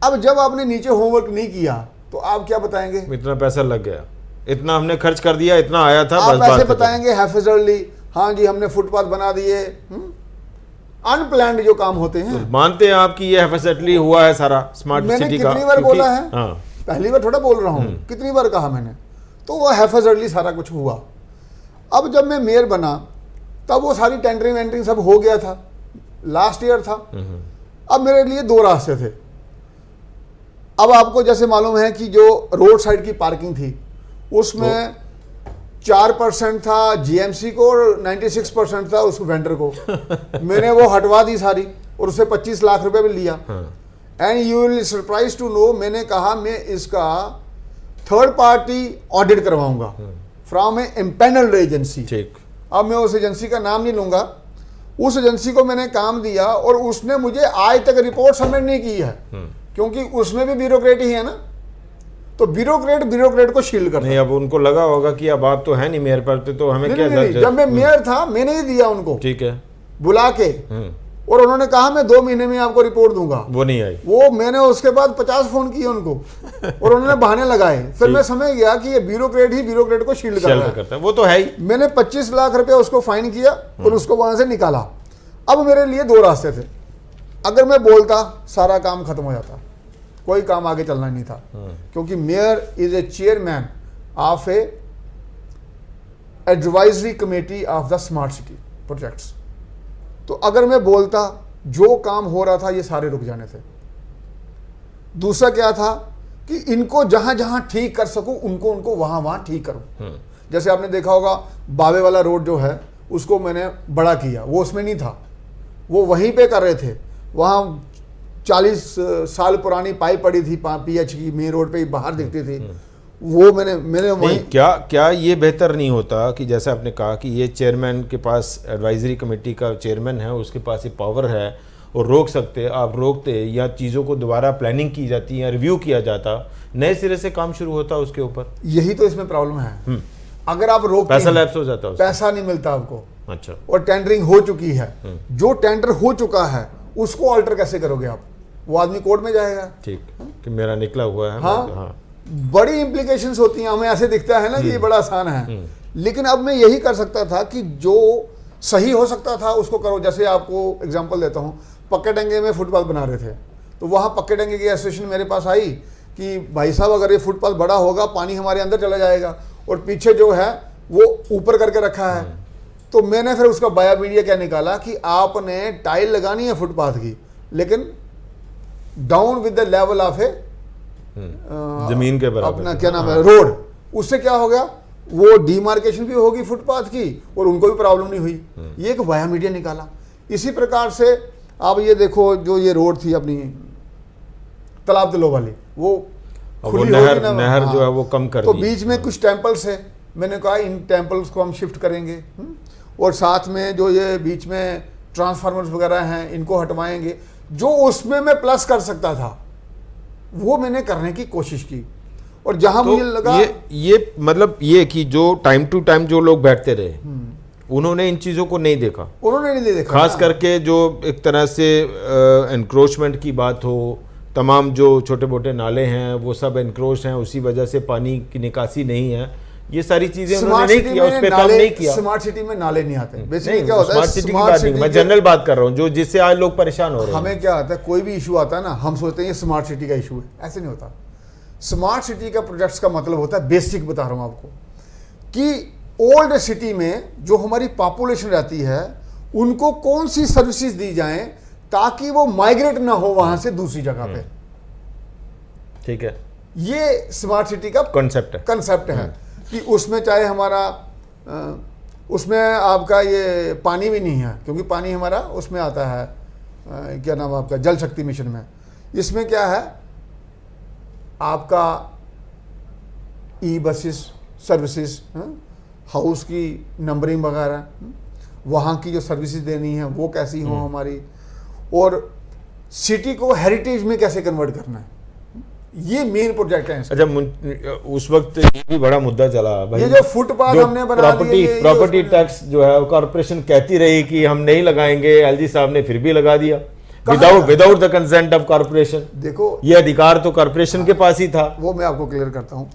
अब जब आपने नीचे होमवर्क नहीं किया तो आप क्या बताएंगे, इतना पैसा लग गया, इतना हमने खर्च कर दिया, इतना आया था, आप ऐसे बताएंगे हैफिजर्ली, हाँ जी हमने फुटपाथ बना दिए। अनप्लान्ड जो काम होते हैं, तो मानते हैं आप कि ये हैफिजर्ली हुआ है सारा स्मार्ट सिटी का? मैंने कितनी बार बोला है, हाँ, पहली बार थोड़ा बोल रहा हूँ, कितनी बार कहा मैंने, तो वो हैफिजर्ली सारा कुछ हुआ। अब जब मैं मेयर बना तब वो सारी टेंडरिंग वेंडरिंग सब हो गया था, लास्ट ईयर था। अब मेरे लिए दो रास्ते थे। अब आपको जैसे मालूम है कि जो रोड साइड की पार्किंग थी उसमें 4% था जीएमसी को और 96% था उस वेंडर को। मैंने वो हटवा दी सारी और उससे 25 लाख रुपए भी लिया। And you will surprise to know, मैंने कहा मैं इसका थर्ड पार्टी ऑडिट करवाऊंगा फ्रॉम ए इम्पैनल्ड एजेंसी। ठीक। अब मैं उस एजेंसी का नाम नहीं लूंगा। उस एजेंसी को मैंने काम दिया और उसने मुझे आज तक रिपोर्ट सबमिट नहीं की है, क्योंकि उसमें भी ब्यूरोक्रेट ही है ना, तो ब्यूरोक्रेट को शील्ड करता नहीं, अब उनको लगा होगा कि अब आप तो है नहीं मेयर पर, तो हमें नहीं, क्या नहीं, नहीं, जब मैं मेयर था मैंने ही दिया उनको ठीक है बुला के, और उन्होंने कहा मैं 2 महीने में आपको रिपोर्ट दूंगा। वो नहीं आई। वो मैंने उसके बाद 50 फोन किए उनको और उन्होंने बहाने लगाए। फिर मैं समझ गया कि ये ब्यूरोक्रेट ही ब्यूरोक्रेट को शील्ड कर रहा है। करता है, वो तो है ही। मैंने 25 लाख रुपए उसको फाइन किया और उसको वहां से निकाला। अब मेरे लिए दो रास्ते थे। अगर मैं बोलता सारा काम खत्म हो जाता, कोई काम आगे चलना नहीं था, क्योंकि mayor is a chairman of A advisory committee of the smart city projects. तो अगर मैं बोलता, जो काम हो रहा था ये सारे रुक जाने थे। दूसरा क्या था कि इनको जहां जहां ठीक कर सकूं उनको वहां ठीक करूं। जैसे आपने देखा होगा बावे वाला रोड जो है उसको मैंने बड़ा किया, वो उसमें नहीं था, वो वहीं पे कर रहे थे। वहां 40 साल पुरानी पाइप पड़ी थी पीएच की, मेन रोड पे बाहर दिखती थी, वो मैंने वहीं। क्या ये बेहतर नहीं होता कि जैसे आपने कहा कि ये चेयरमैन के पास, एडवाइजरी कमेटी का चेयरमैन है, उसके पास ये पावर है और रोक सकते, आप रोकते, या चीज़ों को दोबारा प्लानिंग की जाती या रिव्यू किया जाता, नए सिरे से काम शुरू होता उसके ऊपर। यही तो इसमें प्रॉब्लम है। अगर आप रोक, पैसा लैप्स हो जाता है, पैसा नहीं मिलता आपको। अच्छा। और टेंडरिंग हो चुकी है, जो टेंडर हो चुका है उसको ऑल्टर कैसे करोगे आप? वो आदमी कोर्ट में जाएगा। ठीक कि मेरा निकला हुआ है। हाँ, बड़ी इंप्लीकेशंस होती हैं। हमें ऐसे दिखता है ना कि ये बड़ा आसान है, लेकिन अब मैं यही कर सकता था कि जो सही हो सकता था उसको करो। जैसे आपको एग्जांपल देता हूँ, पक्के डंगे में फुटपाथ बना रहे थे, तो वहाँ पक्के डंगे की एसोसिएशन मेरे पास आई कि भाई साहब अगर ये फुटपाथ बड़ा होगा पानी हमारे अंदर चला जाएगा, और पीछे जो है वो ऊपर करके रखा है। तो मैंने फिर उसका बाया मीडिया क्या निकाला कि आपने टाइल लगानी है फुटपाथ की, लेकिन down with the level of a जमीन के बराबर, अपना क्या नाम है, रोड। उससे क्या हो गया, वो डिमार्केशन भी होगी फुटपाथ की और उनको भी प्रॉब्लम नहीं हुई। ये एक वाया मीडिया निकाला। इसी प्रकार से आप ये देखो, जो ये रोड थी अपनी तालाब दिलो वाली, वो खुली नहर जो है वो कम कर तो बीच में कुछ टेम्पल्स है, मैंने कहा इन टेम्पल्स को हम शिफ्ट करेंगे, और साथ में जो ये बीच में ट्रांसफार्मर्स वगैरह हैं इनको हटवाएंगे। जो उसमें मैं प्लस कर सकता था वो मैंने करने की कोशिश की। और जहां तो मुझे लगा ये मतलब ये कि जो टाइम टू टाइम जो लोग बैठते रहे उन्होंने इन चीज़ों को नहीं देखा, उन्होंने नहीं देखा। खास करके जो एक तरह से एनक्रोचमेंट की बात हो, तमाम जो छोटे मोटे नाले हैं वो सब एनक्रोच हैं, उसी वजह से पानी की निकासी नहीं है, ये सारी चीजें उन्होंने नहीं किया, उस पे काम नहीं किया। स्मार्ट सिटी में नाले नहीं आते। बेसिकली क्या होता है, स्मार्ट सिटी मैं जनरल बात कर रहा हूँ, जो जिससे आज लोग परेशान हो रहे हैं। हमें क्या आता है, कोई भी इशू आता है ना, हम सोचते हैं ये स्मार्ट सिटी का इशू है, ऐसे नहीं होता। स्मार्ट सिटी का प्रोजेक्ट्स का मतलब होता है, बेसिक बता रहा हूँ आपको, कि ओल्ड सिटी में जो हमारी पॉपुलेशन रहती है उनको कौन सी सर्विसेज दी जाएं ताकि वो माइग्रेट ना हो वहां से दूसरी जगह पे। ठीक है, ये स्मार्ट सिटी का कंसेप्ट है कि उसमें चाहे हमारा उसमें आपका ये पानी भी नहीं है, क्योंकि पानी हमारा उसमें आता है, क्या नाम आपका, जल शक्ति मिशन में। इसमें क्या है आपका, ई बसेस सर्विसेज, हाउस की नंबरिंग वगैरह, वहाँ की जो सर्विसेज देनी है वो कैसी हो हमारी, और सिटी को हेरिटेज में कैसे कन्वर्ट करना है, ये मेन प्रोजेक्ट है। अच्छा, उस वक्त ये भी बड़ा मुद्दा चला भाई, ये जो फुटपाथ हमने बना दिए, प्रॉपर्टी टैक्स जो है कॉर्पोरेशन कहती रही कि हम नहीं लगाएंगे, एलजी साहब ने फिर भी लगा दिया without the consent of corporation. देखो, ये अधिकार तो कॉर्पोरेशन के पास ही था। वो मैं आपको क्लियर करता हूँ।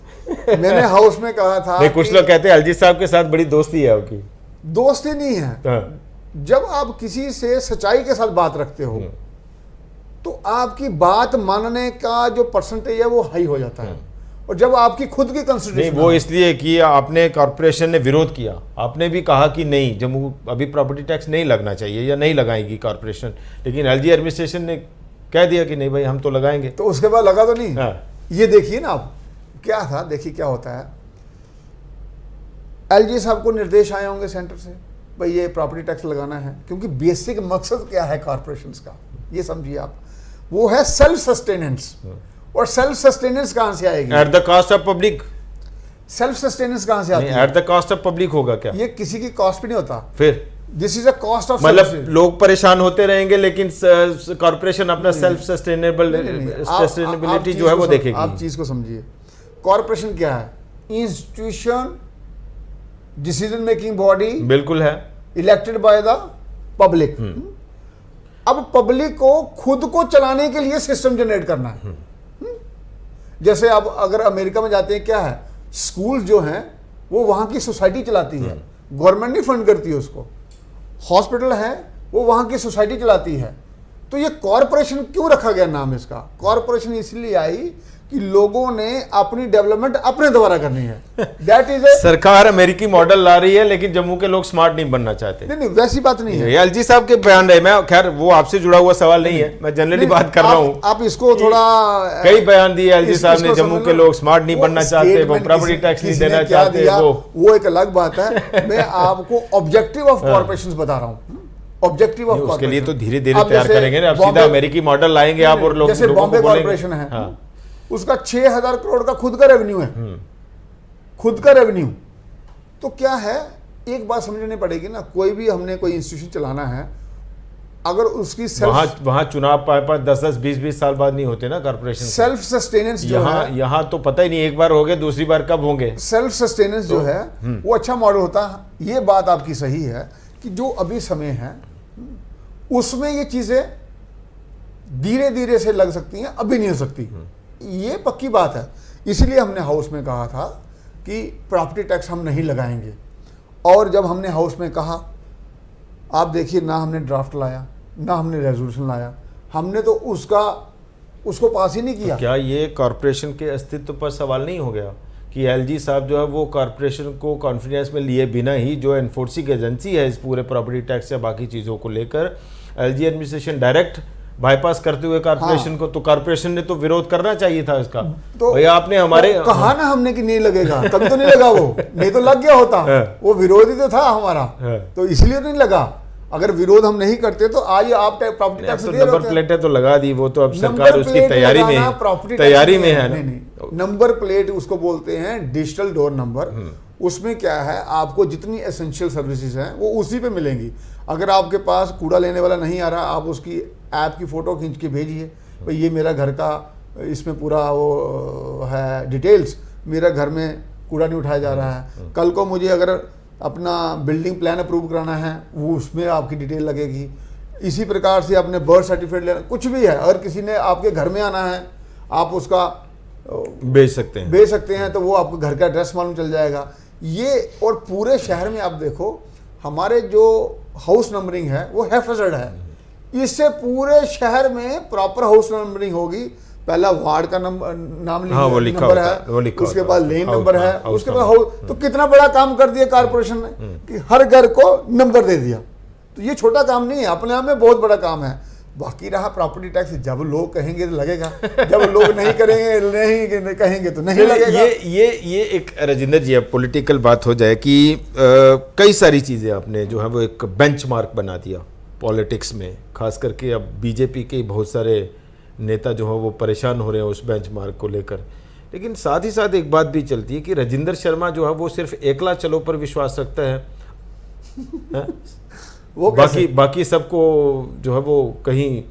मैंने हाउस में कहा था, कुछ लोग कहते हैं एलजी साहब के साथ बड़ी दोस्ती है आपकी। दोस्ती नहीं है, जब आप किसी से सच्चाई के साथ बात रखते हो तो आपकी बात मानने का जो परसेंटेज है वो हाई हो जाता है, और जब आपकी खुद की कंसिडरेशन, वो इसलिए कि आपने कॉर्पोरेशन ने विरोध किया, आपने भी कहा कि नहीं जम्मू अभी प्रॉपर्टी टैक्स नहीं लगना चाहिए या नहीं लगाएगी कॉर्पोरेशन, लेकिन एलजी एडमिनिस्ट्रेशन ने कह दिया कि नहीं भाई हम तो लगाएंगे। तो उसके बाद लगा तो नहीं। हाँ। ये देखिए ना आप क्या था, देखिए क्या होता है। एलजी साहब को निर्देश आए होंगे सेंटर से, भाई ये प्रॉपर्टी टैक्स लगाना है, क्योंकि बेसिक मकसद क्या है कॉर्पोरेशंस का, ये समझिए आप, वो है सेल्फ सस्टेनेंस। और सेल्फ सस्टेनेंस कहां से आएगी? At the cost of public. Self sustenance कहां से आती है? At the cost of public होगा क्या? ये किसी की कॉस्ट पे नहीं होता, फिर this is a cost of, मतलब लोग परेशान होते रहेंगे लेकिन कॉर्पोरेशन अपना सेल्फ सस्टेनेबिलिटी जो है वो देखेगी। आप चीज को समझिए, कॉर्पोरेशन क्या है? इंस्टीट्यूशन, डिसीजन मेकिंग बॉडी, बिल्कुल है, इलेक्टेड बाय द पब्लिक। अब पब्लिक को खुद को चलाने के लिए सिस्टम जनरेट करना है। जैसे अब अगर अमेरिका में जाते हैं, क्या है, स्कूल जो हैं वो वहां की सोसाइटी चलाती है, गवर्नमेंट नहीं फंड करती है उसको। हॉस्पिटल है वो वहां की सोसाइटी चलाती है। तो ये कॉरपोरेशन क्यों रखा गया नाम इसका? कॉरपोरेशन इसलिए आई कि लोगों ने अपनी डेवलपमेंट अपने द्वारा करनी है। दैट इज सरकार अमेरिकी मॉडल ला रही है लेकिन जम्मू के लोग स्मार्ट नहीं बनना चाहते। नहीं, वैसी बात नहीं है। एलजी साहब के बयान रहे, मैं खैर वो आपसे जुड़ा हुआ सवाल नहीं है, मैं जनरली बात कर रहा हूँ। आप इसको थोड़ा, कई बयान दिए एलजी साहब ने, जम्मू के लोग स्मार्ट नहीं बनना चाहते, वो प्रॉपर्टी टैक्स नहीं देना चाहते, वो एक अलग बात है। मैं आपको ऑब्जेक्टिव ऑफ कॉर्पोरेशंस बता रहा हूँ, ऑब्जेक्टिव ऑफ, उसके लिए तो धीरे धीरे तैयार करेंगे ना, अब सीधा अमेरिकी मॉडल लाएंगे आप और लोग। जैसे बॉम्बे कॉर्पोरेशन है, उसका 6000 करोड़ का खुद का रेवेन्यू है, खुद का रेवेन्यू। तो क्या है, एक बात समझनी पड़ेगी ना, कोई भी हमने कोई इंस्टीट्यूशन चलाना है, अगर उसकी वहां चुनाव पाए 10-20 साल बाद नहीं होते ना कॉर्पोरेशन। सेल्फ सस्टेनेंस जो है यहाँ तो पता ही नहीं, एक बार हो गए, दूसरी बार कब होंगे। सेल्फ सस्टेनेंस जो है वो अच्छा मॉडल होता है। ये बात आपकी सही है कि जो अभी समय है उसमें ये चीजें धीरे धीरे से लग सकती हैं, अभी नहीं हो सकती, ये पक्की बात है। इसलिए हमने हाउस में कहा था कि प्रॉपर्टी टैक्स हम नहीं लगाएंगे। और जब हमने हाउस में कहा, आप देखिए, ना हमने ड्राफ्ट लाया, ना हमने रेजोल्यूशन लाया, हमने तो उसको पास ही नहीं किया। क्या ये कॉर्पोरेशन के अस्तित्व पर सवाल नहीं हो गया कि एलजी साहब जो है वो कॉर्पोरेशन को कॉन्फिडेंस में लिए बिना ही, जो एनफोर्सिंग एजेंसी है इस पूरे प्रॉपर्टी टैक्स या बाकी चीज़ों को लेकर, एलजी एडमिनिस्ट्रेशन डायरेक्ट बाईपास करते हुए कॉर्पोरेशन को, तो कॉर्पोरेशन ने तो विरोध करना चाहिए था इसका। तो भैया आपने हमारे कहा ना हमने कि नहीं लगेगा, तब तो नहीं लगा, वो नहीं तो लग गया होता, वो विरोधी तो था हमारा, तो इसलिए नहीं लगा। अगर विरोध हम नहीं करते तो आज आप प्रॉपर्टी टैक्स दे रहे होते। नंबर प्लेटें तो लगा दी, वो तो अब सरकार उसकी तैयारी में है ना। नंबर प्लेट उसको बोलते हैं डिजिटल डोर नंबर। उसमें क्या है, आपको जितनी एसेंशियल सर्विसेज हैं वो उसी पे मिलेंगी। अगर आपके पास कूड़ा लेने वाला नहीं आ रहा, आप उसकी ऐप की फ़ोटो खींच के भेजिए, भाई ये मेरा घर का, इसमें पूरा वो है डिटेल्स, मेरा घर में कूड़ा नहीं उठाया जा रहा है। कल को मुझे अगर अपना बिल्डिंग प्लान अप्रूव कराना है, वो उसमें आपकी डिटेल लगेगी। इसी प्रकार से अपने बर्थ सर्टिफिकेट लेना, कुछ भी है, अगर किसी ने आपके घर में आना है, आप उसका बेच सकते हैं, तो वो आपको घर का एड्रेस मालूम चल जाएगा। ये, और पूरे शहर में आप देखो, हमारे जो हाउस नंबरिंग है वो हैफेजड है। इससे पूरे शहर में प्रॉपर हाउस नंबरिंग होगी। पहला वार्ड का नाम नंबर है, उसके बाद लेन नंबर है, उसके बाद हाउस। तो कितना बड़ा काम कर दिया कॉर्पोरेशन ने कि हर घर को नंबर दे दिया। तो ये छोटा काम नहीं है, अपने आप में बहुत बड़ा काम है। बाकी रहा प्रॉपर्टी टैक्स, जब लोग कहेंगे तो लगेगा, जब लोग नहीं करेंगे, नहीं कहेंगे तो नहीं लगेगा। ये एक राजेंद्र जी, अब पॉलिटिकल बात हो जाए कि कई सारी चीज़ें आपने जो है वो एक बेंचमार्क बना दिया पॉलिटिक्स में, खास करके अब बीजेपी के बहुत सारे नेता जो है वो परेशान हो रहे हैं उस बेंचमार्क को लेकर। लेकिन साथ ही साथ एक बात भी चलती है कि राजेंद्र शर्मा जो है वो सिर्फ एकला चलो पर विश्वास रखता है वो बाकी सबको जो है वो कहीं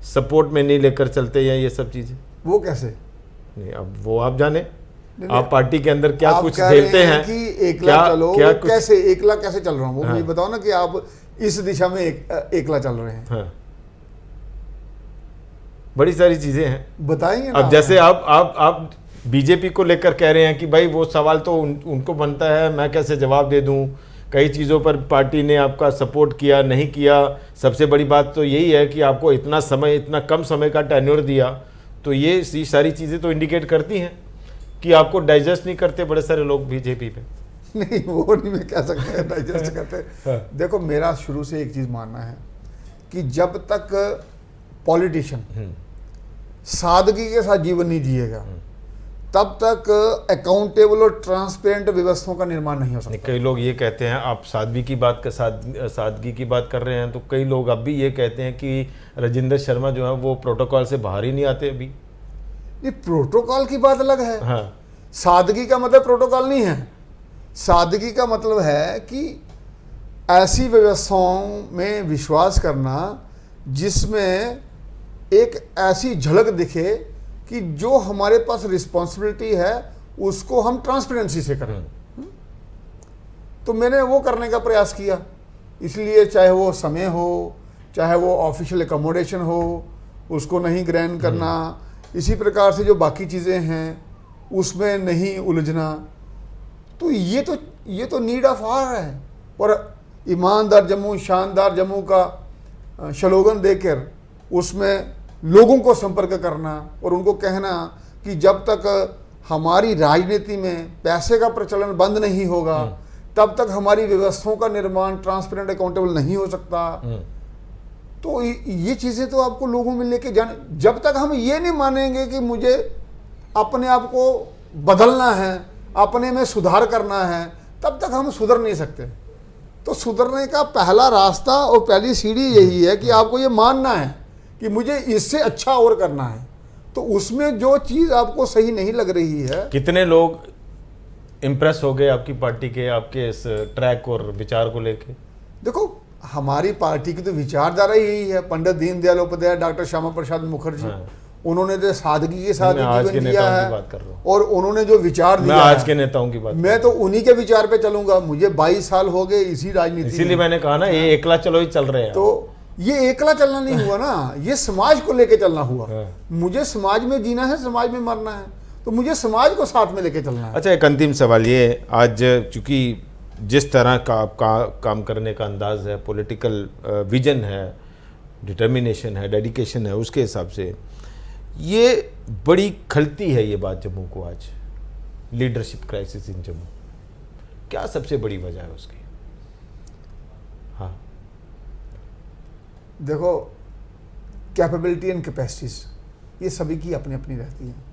सपोर्ट में नहीं लेकर चलते हैं, ये सब चीज़ें। वो कैसे? नहीं, अब वो आप जाने, आप पार्टी के अंदर क्या कुछ झेलते हैं कि एकला चलो, कैसे एकला कैसे चल रहा हूँ, वो मुझे बताओ ना कि आप इस दिशा में एकला चल रहे हैं। हाँ, बड़ी सारी चीजें हैं, बताएंगे ना। अब जैसे आप बीजेपी को लेकर कह रहे हैं कि भाई वो सवाल तो उनको बनता है, मैं कैसे जवाब दे दूं। कई चीज़ों पर पार्टी ने आपका सपोर्ट किया, नहीं किया। सबसे बड़ी बात तो यही है कि आपको इतना कम समय का टेन्योर दिया, तो ये सारी चीज़ें तो इंडिकेट करती हैं कि आपको डाइजेस्ट नहीं करते बड़े सारे लोग बीजेपी पे। नहीं, वो नहीं मैं कह सकता डाइजेस्ट करते। देखो, मेरा शुरू से एक चीज़ मानना है कि जब तक पॉलिटिशियन सादगी के साथ जीवन नहीं जिएगा, तब तक अकाउंटेबल और ट्रांसपेरेंट व्यवस्थाओं का निर्माण नहीं हो सकता। कई लोग ये कहते हैं, आप सादगी की बात कर रहे हैं, तो कई लोग अब भी ये कहते हैं कि राजेंद्र शर्मा जो है वो प्रोटोकॉल से बाहर ही नहीं आते अभी। ये प्रोटोकॉल की बात अलग है। हाँ, सादगी का मतलब प्रोटोकॉल नहीं है। सादगी का मतलब है कि ऐसी व्यवस्थाओं में विश्वास करना जिसमें एक ऐसी झलक दिखे कि जो हमारे पास रिस्पॉन्सिबिलिटी है उसको हम ट्रांसपेरेंसी से करें। तो मैंने वो करने का प्रयास किया, इसलिए चाहे वो समय हो, चाहे वो ऑफिशियल एकोमोडेशन हो, उसको नहीं ग्रहण करना, इसी प्रकार से जो बाकी चीज़ें हैं उसमें नहीं उलझना। तो ये तो नीड ऑफ आवर है। और ईमानदार जम्मू, शानदार जम्मू का स्लोगन देकर उसमें लोगों को संपर्क करना और उनको कहना कि जब तक हमारी राजनीति में पैसे का प्रचलन बंद नहीं होगा तब तक हमारी व्यवस्थाओं का निर्माण ट्रांसपेरेंट अकाउंटेबल नहीं हो सकता। तो ये चीज़ें तो आपको लोगों में लेके जाने, जब तक हम ये नहीं मानेंगे कि मुझे अपने आप को बदलना है, अपने में सुधार करना है, तब तक हम सुधर नहीं सकते। तो सुधरने का पहला रास्ता और पहली सीढ़ी यही है कि आपको ये मानना है कि मुझे इससे अच्छा और करना है। तो उसमें जो चीज़ आपको सही नहीं लग रही है। कितने लोग इम्प्रेस हो गए आपकी पार्टी के, आपके इस ट्रैक और विचार को लेके? देखो, हमारी पार्टी की तो विचारधारा यही है। पंडित दीनदयाल उपाध्याय, डॉक्टर श्यामा प्रसाद मुखर्जी, उन्होंने तो सादगी के साथ जीवन जिया है और उन्होंने जो विचार दिया, आज के नेताओं की बात, मैं तो उन्हीं के विचार पे चलूंगा। मुझे 22 साल हो गए इसी राजनीति, इसीलिए मैंने कहा ना, ये एकला चलो ही चल रहे हैं। तो ये एकला चलना नहीं हुआ ना, ये समाज को लेके चलना हुआ। मुझे समाज में जीना है, समाज में मरना है, तो मुझे समाज को साथ में लेके चलना है। अच्छा, एक अंतिम सवाल ये, आज चूंकि जिस तरह का आपका काम करने का अंदाज है, पॉलिटिकल विजन है, डिटर्मिनेशन है, डेडिकेशन है, उसके हिसाब से ये बड़ी खलती है ये बात जम्मू को आज, लीडरशिप क्राइसिस इन जम्मू। क्या सबसे बड़ी वजह है उसकी? हाँ, देखो, कैपेबिलिटी एंड कैपेसिटीज ये सभी की अपनी अपनी रहती है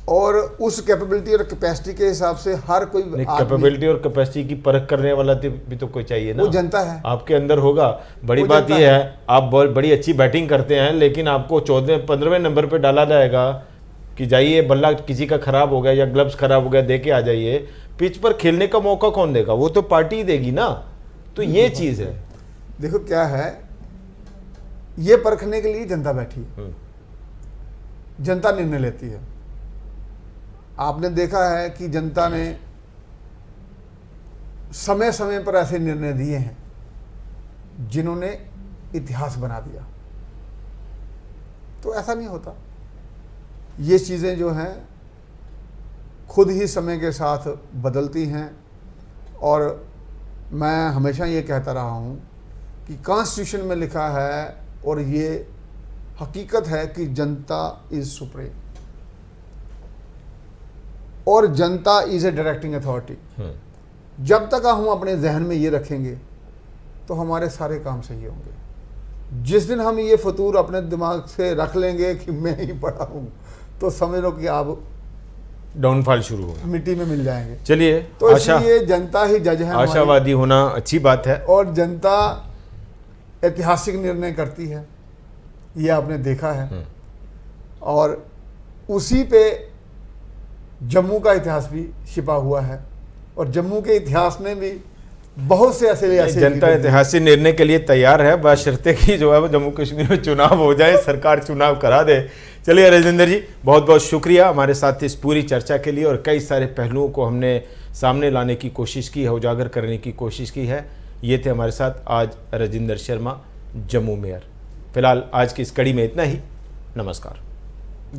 और उस कैपेबिलिटी और कैपेसिटी के हिसाब से हर कोई कैपेबिलिटी और कैपेसिटी की परख करने वाला भी तो कोई चाहिए ना। वो जनता है, आपके अंदर होगा। बड़ी बात यह है, आप बड़ी अच्छी बैटिंग करते हैं, लेकिन आपको 14-15वें नंबर पे डाला जाएगा कि जाइए, बल्ला किसी का खराब हो गया या ग्लव्स खराब हो गया, दे के आ जाइए। पिच पर खेलने का मौका कौन देगा? वो तो पार्टी ही देगी ना। तो ये चीज़ है। देखो क्या है, ये परखने के लिए जनता बैठी है, जनता निर्णय लेती है। आपने देखा है कि जनता ने समय समय पर ऐसे निर्णय दिए हैं जिन्होंने इतिहास बना दिया। तो ऐसा नहीं होता। ये चीज़ें जो हैं खुद ही समय के साथ बदलती हैं और मैं हमेशा ये कहता रहा हूँ कि कॉन्स्टिट्यूशन में लिखा है और ये हकीकत है कि जनता इज सुप्रीम और जनता इज ए डायरेक्टिंग अथॉरिटी। जब तक हम अपने जहन में ये रखेंगे तो हमारे सारे काम सही होंगे। जिस दिन हम ये फतूर अपने दिमाग से रख लेंगे कि मैं ही बड़ा हूँ, तो समझ लो कि आप डाउनफॉल शुरू होगा, मिट्टी में मिल जाएंगे। चलिए, तो इसलिए जनता ही जज है। आशावादी होना अच्छी बात है और जनता ऐतिहासिक निर्णय करती है, ये आपने देखा है। और उसी पे जम्मू का इतिहास भी छिपा हुआ है और जम्मू के इतिहास ने भी बहुत से ऐसे जनता ऐतिहासिक निर्णय के लिए तैयार है, बशर्ते कि जो है वो जम्मू कश्मीर में चुनाव हो जाए, सरकार चुनाव करा दे। चलिए राजेंद्र जी, बहुत बहुत शुक्रिया हमारे साथ इस पूरी चर्चा के लिए, और कई सारे पहलुओं को हमने सामने लाने की कोशिश की है, उजागर करने की कोशिश की है। ये थे हमारे साथ आज राजेंद्र शर्मा, जम्मू मेयर। फिलहाल आज की इस कड़ी में इतना ही। नमस्कार।